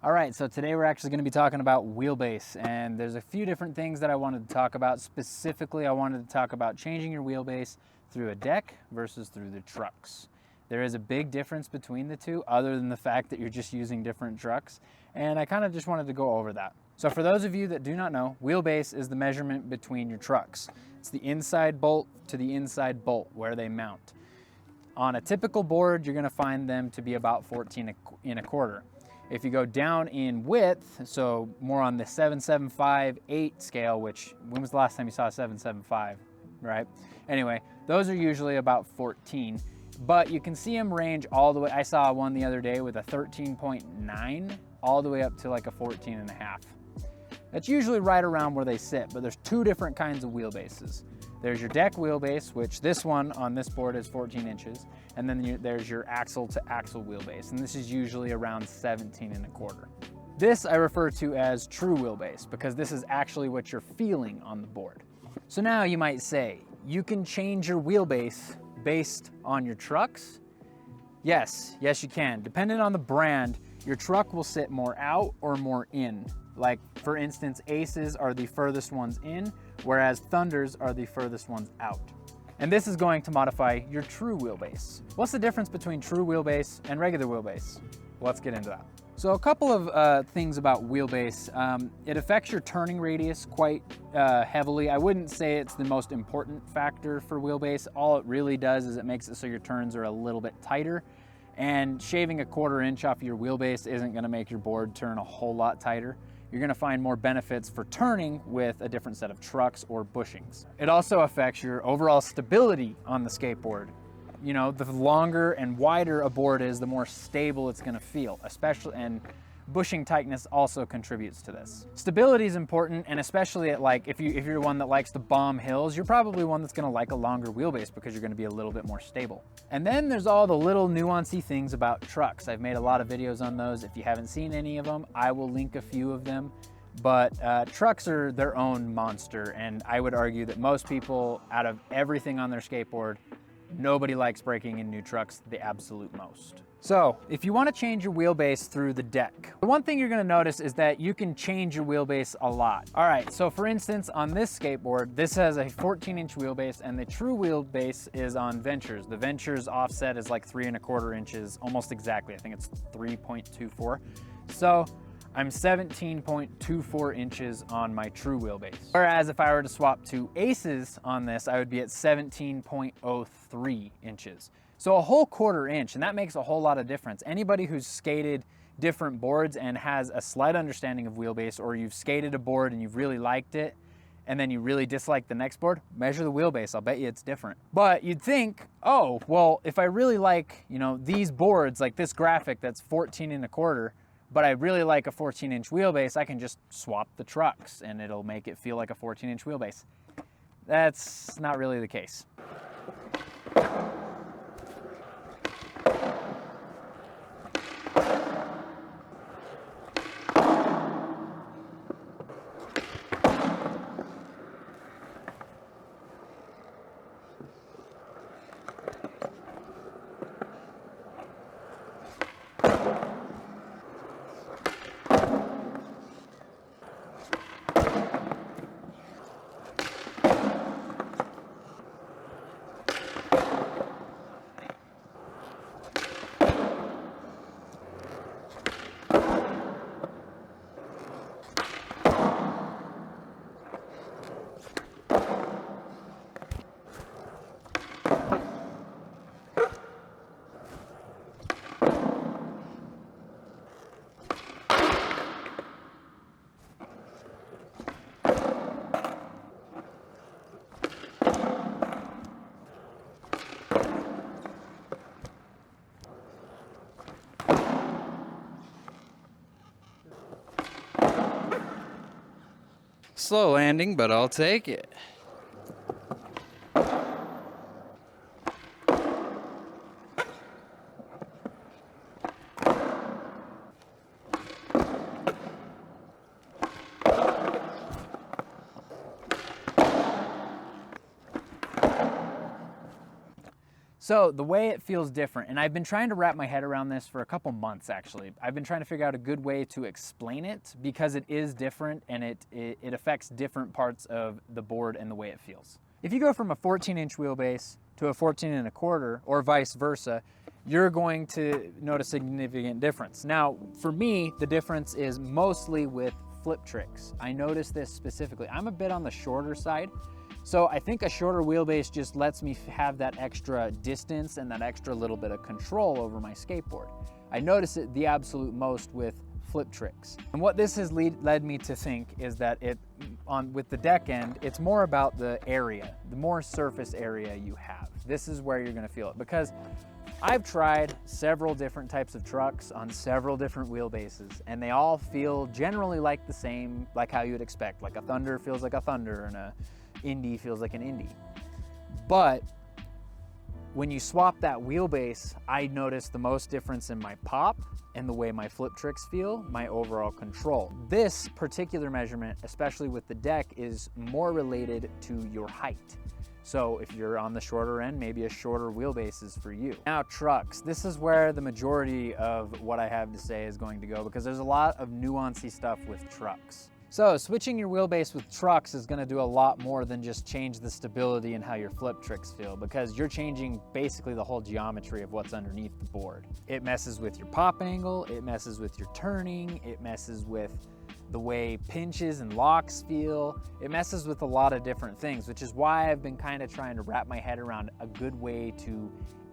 All right, so today we're actually going to be talking about wheelbase, and there's a few different things that I wanted to talk about. Specifically, I wanted to talk about changing your wheelbase through a deck versus through the trucks. There is a big difference between the two, other than the fact that you're just using different trucks, and I kind of just wanted to go over that. So for those of you that do not know, wheelbase is the measurement between your trucks. It's the inside bolt to the inside bolt where they mount. On a typical board, you're going to find them to be about 14 and a quarter. If you go down in width, so more on the 7.75, 8 scale, which, when was the last time you saw a 7.75, right? Anyway, those are usually about 14, but you can see them range all the way. I saw one the other day with a 13.9 all the way up to like a 14.5. That's usually right around where they sit, but there's two different kinds of wheelbases. There's your deck wheelbase, which this one on this board is 14 inches. And then there's your axle to axle wheelbase. And this is usually around 17 and a quarter. This I refer to as true wheelbase because this is actually what you're feeling on the board. So now you might say, you can change your wheelbase based on your trucks? Yes you can. Depending on the brand, your truck will sit more out or more in. Like for instance, Aces are the furthest ones in, whereas Thunders are the furthest ones out. And this is going to modify your true wheelbase. What's the difference between true wheelbase and regular wheelbase? Let's get into that. So a couple of things about wheelbase. It affects your turning radius quite heavily. I wouldn't say it's the most important factor for wheelbase. All it really does is it makes it so your turns are a little bit tighter. And shaving a 1/4 inch off your wheelbase isn't gonna make your board turn a whole lot tighter. You're gonna find more benefits for turning with a different set of trucks or bushings. It also affects your overall stability on the skateboard. You know, the longer and wider a board is, the more stable it's gonna feel, especially, and bushing tightness also contributes to this. Stability is important, and especially at like, if you're one that likes to bomb hills, you're probably one that's gonna like a longer wheelbase because you're gonna be a little bit more stable. And then there's all the little nuancy things about trucks. I've made a lot of videos on those. If you haven't seen any of them, I will link a few of them. But trucks are their own monster, and I would argue that most people, out of everything on their skateboard, nobody likes breaking in new trucks the absolute most. So if you want to change your wheelbase through the deck, the one thing you're going to notice is that you can change your wheelbase a lot. All right, so for instance, on this skateboard, this has a 14-inch wheelbase, and the true wheelbase is on Ventures. The Ventures offset is like 3 1/4 inches, almost exactly. I think it's 3.24. So I'm 17.24 inches on my true wheelbase. Whereas if I were to swap to Aces on this, I would be at 17.03 inches. So a whole 1/4 inch, and that makes a whole lot of difference. Anybody who's skated different boards and has a slight understanding of wheelbase, or you've skated a board and you've really liked it, and then you really dislike the next board, measure the wheelbase. I'll bet you it's different. But you'd think, oh, well, if I really like, you know, these boards, like this graphic that's 14 1/4, but I really like a 14-inch wheelbase, I can just swap the trucks and it'll make it feel like a 14-inch wheelbase. That's not really the case. Slow landing, but I'll take it. So the way it feels different, and I've been trying to wrap my head around this for a couple months actually. I've been trying to figure out a good way to explain it because it is different and it affects different parts of the board and the way it feels. If you go from a 14-inch wheelbase to a 14.25 or vice versa, you're going to notice a significant difference. Now, for me, the difference is mostly with flip tricks. I noticed this specifically. I'm a bit on the shorter side, so I think a shorter wheelbase just lets me have that extra distance and that extra little bit of control over my skateboard. I notice it the absolute most with flip tricks. And what this has led me to think is that with the deck end, it's more about the area, the more surface area you have. This is where you're gonna feel it, because I've tried several different types of trucks on several different wheelbases, and they all feel generally like the same, like how you would expect. Like a Thunder feels like a Thunder, and a Indy feels like an Indy. But when you swap that wheelbase, I notice the most difference in my pop and the way my flip tricks feel, my overall control. This particular measurement, especially with the deck, is more related to your height. So if you're on the shorter end, maybe a shorter wheelbase is for you. Now trucks, this is where the majority of what I have to say is going to go, because there's a lot of nuancy stuff with trucks. So switching your wheelbase with trucks is gonna do a lot more than just change the stability and how your flip tricks feel, because you're changing basically the whole geometry of what's underneath the board. It messes with your pop angle, it messes with your turning, it messes with the way pinches and locks feel. It messes with a lot of different things, which is why I've been kind of trying to wrap my head around a good way to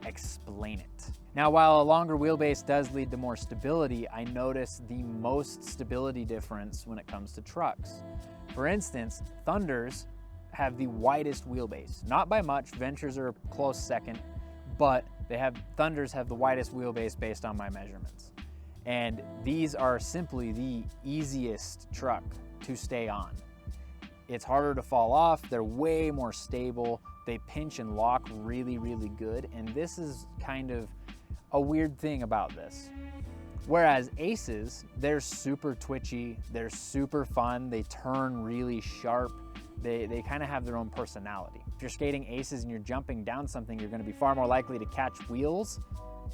explain it. Now, while a longer wheelbase does lead to more stability, I notice the most stability difference when it comes to trucks. For instance, Thunders have the widest wheelbase. Not by much, Ventures are a close second, but Thunders have the widest wheelbase based on my measurements. And these are simply the easiest truck to stay on. It's harder to fall off, they're way more stable, they pinch and lock really, really good, and this is kind of a weird thing about this. Whereas Aces, they're super twitchy, they're super fun, they turn really sharp, they kind of have their own personality. If you're skating Aces and you're jumping down something, you're gonna be far more likely to catch wheels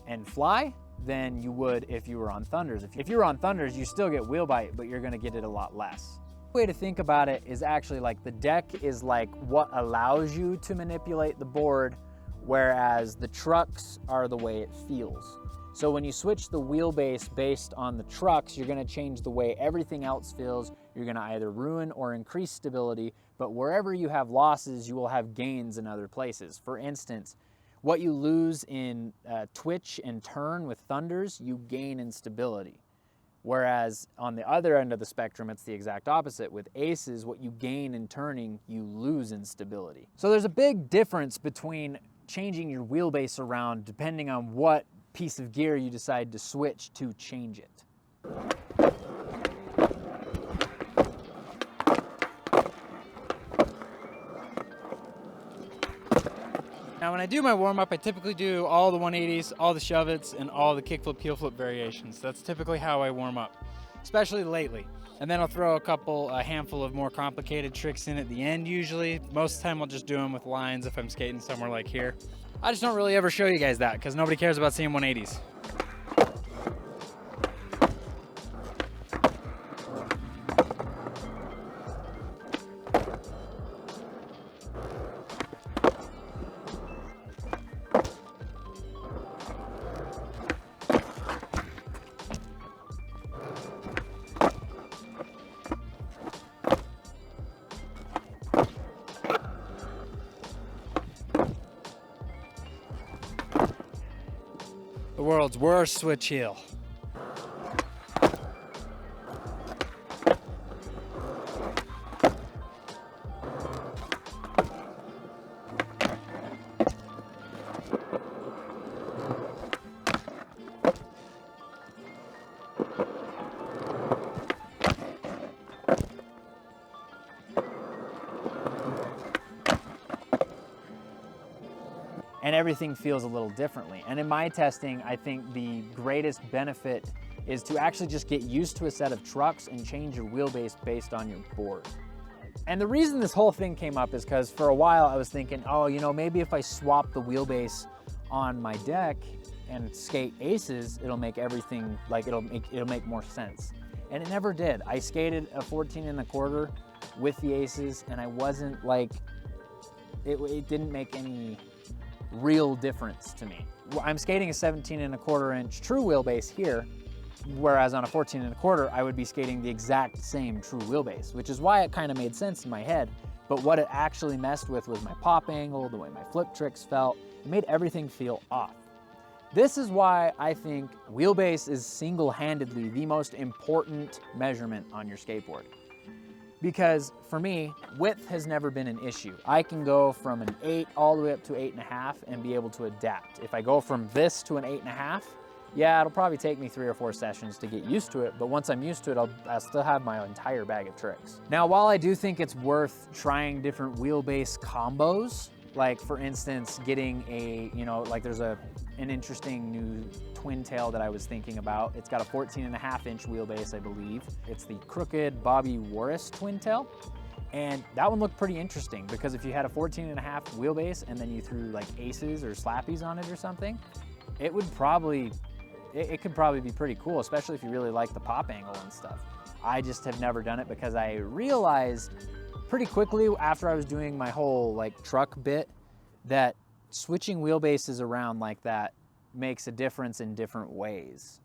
and fly than you would if you were on Thunders. If you were on Thunders, you still get wheel bite, but you're gonna get it a lot less. The way to think about it is actually like the deck is like what allows you to manipulate the board, whereas the trucks are the way it feels. So when you switch the wheelbase based on the trucks, you're gonna change the way everything else feels. You're gonna either ruin or increase stability, but wherever you have losses, you will have gains in other places. For instance, what you lose in twitch and turn with Thunders, you gain in stability. Whereas on the other end of the spectrum, it's the exact opposite. With Aces, what you gain in turning, you lose in stability. So there's a big difference between changing your wheelbase around depending on what piece of gear you decide to switch to change it. Now when I do my warm-up, I typically do all the 180s, all the shove-its, and all the kickflip, keelflip variations. That's typically how I warm up, especially lately. And then I'll throw a handful of more complicated tricks in at the end usually. Most of the time I'll just do them with lines if I'm skating somewhere like here. I just don't really ever show you guys that because nobody cares about seeing 180s. The world's worst switch heel. And everything feels a little differently. And in my testing, I think the greatest benefit is to actually just get used to a set of trucks and change your wheelbase based on your board. And the reason this whole thing came up is because for a while I was thinking, oh, you know, maybe if I swap the wheelbase on my deck and skate aces, it'll make everything, like it'll make more sense. And it never did. I skated a 14 1/4 with the aces, and I wasn't like, it didn't make any real difference to me. I'm skating a 17 1/4 inch true wheelbase here, whereas on a 14 1/4, I would be skating the exact same true wheelbase, which is why it kind of made sense in my head. But what it actually messed with was my pop angle, the way my flip tricks felt. It made everything feel off. This is why I think wheelbase is single-handedly the most important measurement on your skateboard. Because for me, width has never been an issue. I can go from an 8 all the way up to 8.5 and be able to adapt. If I go from this to an 8.5, yeah, it'll probably take me 3 or 4 sessions to get used to it, but once I'm used to it, I'll still have my entire bag of tricks. Now, while I do think it's worth trying different wheelbase combos, like for instance, getting a, like there's an interesting new twin tail that I was thinking about. It's got a 14 1/2 inch wheelbase, I believe. It's the crooked Bobby Warris twin tail. And that one looked pretty interesting because if you had a 14 1/2 wheelbase and then you threw like aces or slappies on it or something, it could probably be pretty cool, especially if you really like the pop angle and stuff. I just have never done it because I realized pretty quickly after I was doing my whole like truck bit that switching wheelbases around like that makes a difference in different ways.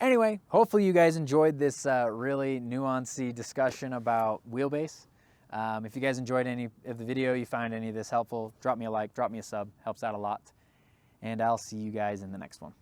Anyway, hopefully you guys enjoyed this really nuanced discussion about wheelbase. If you guys enjoyed any of the video, you found any of this helpful, drop me a like, drop me a sub, helps out a lot. And I'll see you guys in the next one.